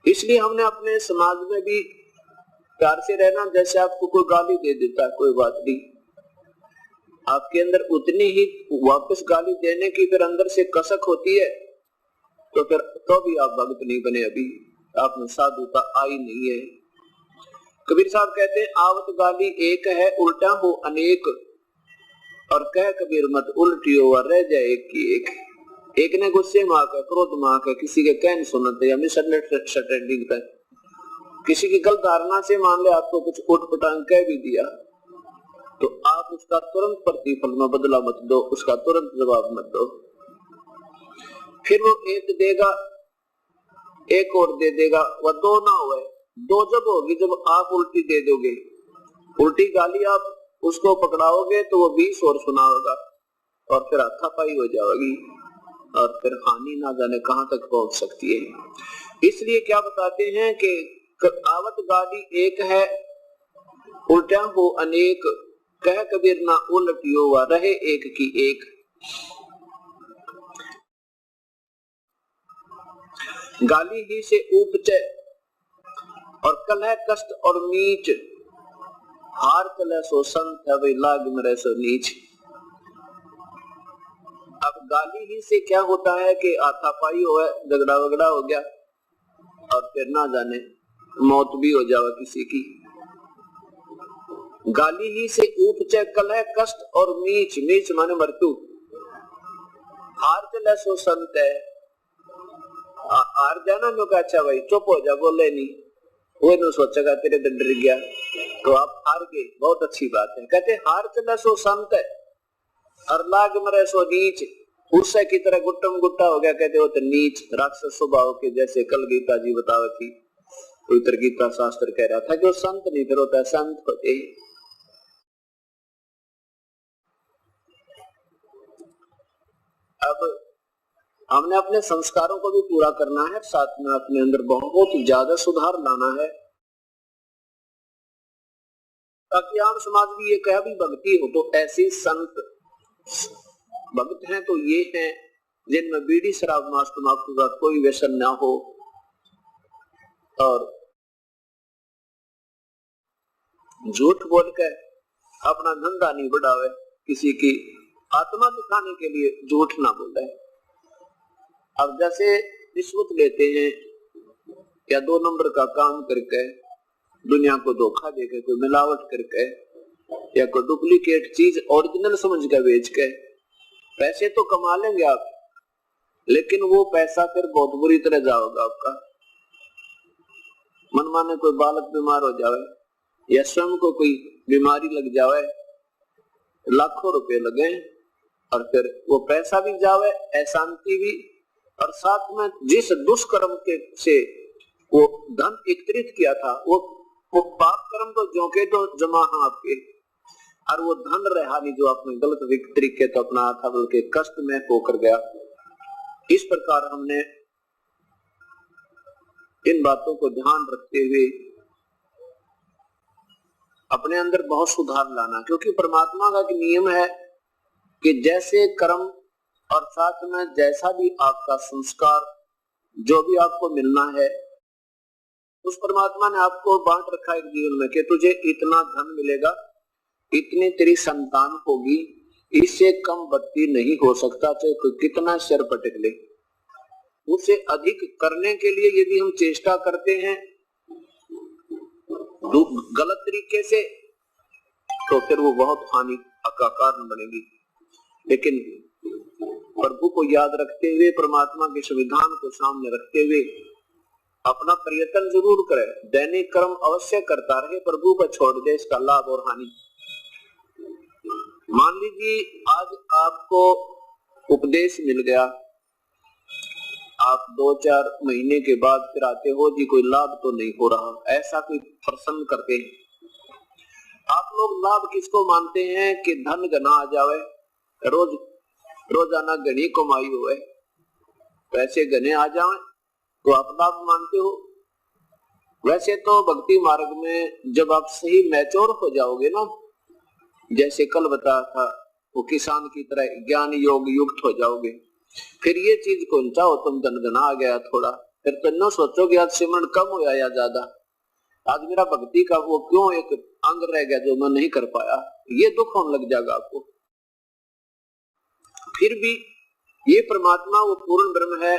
इसलिए हमने अपने समाज में भी प्यार से रहना। जैसे आपको कोई गाली दे देता है, कोई बात नहीं, आपके अंदर उतनी ही वापस गाली देने की फिर अंदर से कसक होती है, तो फिर तो भी आप भक्त नहीं बने, अभी आप में साधुता आई नहीं है। कबीर साहब कहते हैं आवत गाली एक है उल्टा हो अनेक, और कह कबीर मत उल्टी हो रह जाए एक की एक। एक ने गुस्से में आकर, क्रोध में आकर किसी के कहने सुनते या मिसअंडरस्टैंडिंग पर, किसी की गलत धारणा से मान ले आपको कुछ उठपटांग कह भी दिया, तो आप उसका तुरंत प्रतिफल में बदला मत दो, उसका तुरंत जवाब मत दो। फिर वो एक देगा, एक और दे देगा, वह दो ना हुए। दो जब होगी जब आप उल्टी दे दोगे, उल्टी गाली आप उसको पकड़ाओगे तो वो 20 और सुनाओगा, और फिर हाथापाई हो जाएगी, और फिर हानि ना जाने कहां तक पहुंच सकती है। इसलिए क्या बताते हैं कि आवत गाली एक है उल्टा हो अनेक, कह कबीर ना उलटियो व रहे एक की एक। गाली ही से उपचे और कलह कष्ट और नीच, हार चले सो संत है वे लाग मरे सो नीच। अब गाली ही से क्या होता है कि हाथापाई हो, झगड़ा वगड़ा हो गया, और फिर ना जाने मौत भी हो जाए किसी की। गाली ही से उपचे कलह कष्ट और नीच, नीच माने मृत्यु। हार चले सो संत है, हार जाना नो का अच्छा भाई चुप हो जा, बोले नहीं, वो न सोचेगा तेरे से डर गया तो आप हार गए, बहुत अच्छी बात है। कहते हार चला सो संत है और लाग मरे सो नीच, उससे की तरह गुट्टम गुट्टा हो गया, कहते हो तो नीच राक्षस स्वभाव के जैसे। कल गीता जी बतावे थी, पवित्र गीता शास्त्र कह रहा था कि वो संत नहीं फिर होता है संत होते। अब हमने अपने संस्कारों को भी पूरा करना है, साथ में अपने अंदर बहुत ज्यादा सुधार लाना है, ताकि आम समाज भी ये कहे भी भक्ति हो तो ऐसे संत भक्त हैं तो ये हैं जिनमें बीड़ी शराब मांस तंबाकू का कोई व्यसन ना हो, और झूठ बोल कर अपना धंधा नहीं बढ़ावे, किसी की आत्मा दिखाने के लिए झूठ ना बोले। अब जैसे रिश्वत लेते हैं या 2 नंबर का काम करके दुनिया को धोखा देकर, कोई मिलावट करके या कोई डुप्लीकेट चीज ओरिजिनल समझ कर बेच के पैसे तो कमा लेंगे आप, लेकिन वो पैसा फिर बहुत बुरी तरह जाएगा आपका। मन माने कोई बालक बीमार हो जाए या स्वयं को कोई बीमारी लग जाए, लाखों रुपए लगे और फिर वो पैसा भी जावे, अशांति भी, और साथ में जिस दुष्कर्म के से वो धन एकत्रित किया था वो पाप कर्म तो जो के तो जमा है आपके, और वो धन रहा नहीं जो आपने गलत तरीके तो अपना था, बल्कि कष्ट में होकर गया। इस प्रकार हमने इन बातों को ध्यान रखते हुए अपने अंदर बहुत सुधार लाना, क्योंकि परमात्मा का एक नियम है कि जैसे कर्म और साथ में जैसा भी आपका संस्कार, जो भी आपको मिलना है, उस परमात्मा ने आपको बांट रखा है जीवन में कि तुझे इतना धन मिलेगा, इतनी तेरी संतान होगी, इससे कम बत्ती नहीं हो सकता, चाहे कोई कितना सिर पटक ले। उससे अधिक करने के लिए यदि हम चेष्टा करते हैं गलत तरीके से, तो फिर वो बहुत हानि का कारण बनेगी। लेकिन प्रभु को याद रखते हुए, परमात्मा के संविधान को सामने रखते हुए अपना प्रयत्न जरूर करे, दैनिक कर्म अवश्य करता रहे, प्रभु को छोड़ दे इसका लाभ और हानि। मान लीजिए आज आपको उपदेश मिल गया, आप 2-4 महीने के बाद फिर आते हो जी कोई लाभ तो नहीं हो रहा, ऐसा कोई प्रश्न करते हैं। आप लोग लाभ किसको मानते हैं कि धन घना आ जावे, रोजाना घनी कमाई हुए, पैसे घने आ जावे तो आप लाभ मानते हो। वैसे तो भक्ति मार्ग में जब आप सही मैच्योर हो जाओगे ना, जैसे कल बताया था, वो किसान की तरह ज्ञान योग युक्त हो जाओगे, फिर ये चीज कौन चाहो तुम धन घना आ गया थोड़ा, फिर तो न सोचोगे आज सिमरन कम होया या ज्यादा, आज मेरा भक्ति का वो क्यों एक अंग रह गया जो मैं नहीं कर पाया, ये दुख होने लग जाएगा आपको। फिर भी ये परमात्मा वो पूर्ण ब्रह्म है,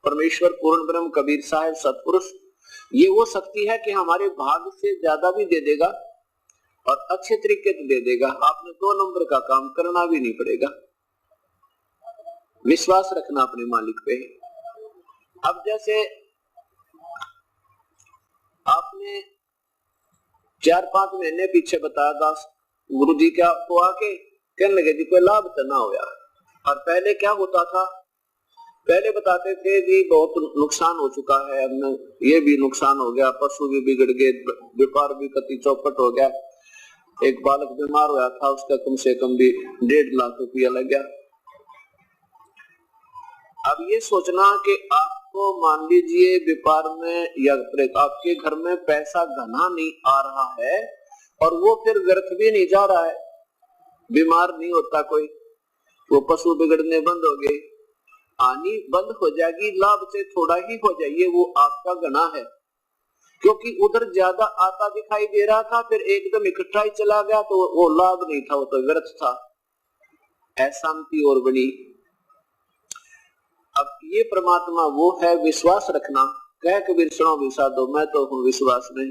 परमेश्वर पूर्ण ब्रह्म, कबीर साहब सतपुरुष, ये वो शक्ति है कि हमारे भाग से ज्यादा भी दे देगा और अच्छे तरीके से दे देगा। आपने 2 नंबर का काम करना भी नहीं पड़ेगा, विश्वास रखना अपने मालिक पे। अब जैसे आपने 4-5 महीने पीछे बताया था, गुरु जी क्या आपको आके कहने लगे जी कोई लाभ तो ना होया। और पहले क्या होता था, पहले बताते थे जी बहुत नुकसान हो चुका है, हमने ये भी नुकसान हो गया, पशु भी बिगड़ गए, व्यापार भी कति चौपट हो गया, एक बालक बीमार हुआ था उसका कम से कम भी 1.5 लाख रुपया लग गया। अब ये सोचना कि आपको मान लीजिए व्यापार में या आपके घर में पैसा घना नहीं आ रहा है और वो फिर व्यर्थ भी नहीं जा रहा है, बीमार नहीं होता कोई, वो पशु बिगड़ने बंद हो गए, आनी बंद हो जाएगी, लाभ से थोड़ा ही हो जाइए, वो आपका घना है, क्योंकि उधर ज्यादा आता दिखाई दे रहा था, फिर एकदम इकट्ठा ही चला गया तो वो लाभ नहीं था, वो तो व्यर्थ था, अशांति और बनी। अब ये परमात्मा वो है, विश्वास रखना, कह कबीर सुनो विषा दो, मैं तो हूँ विश्वास में।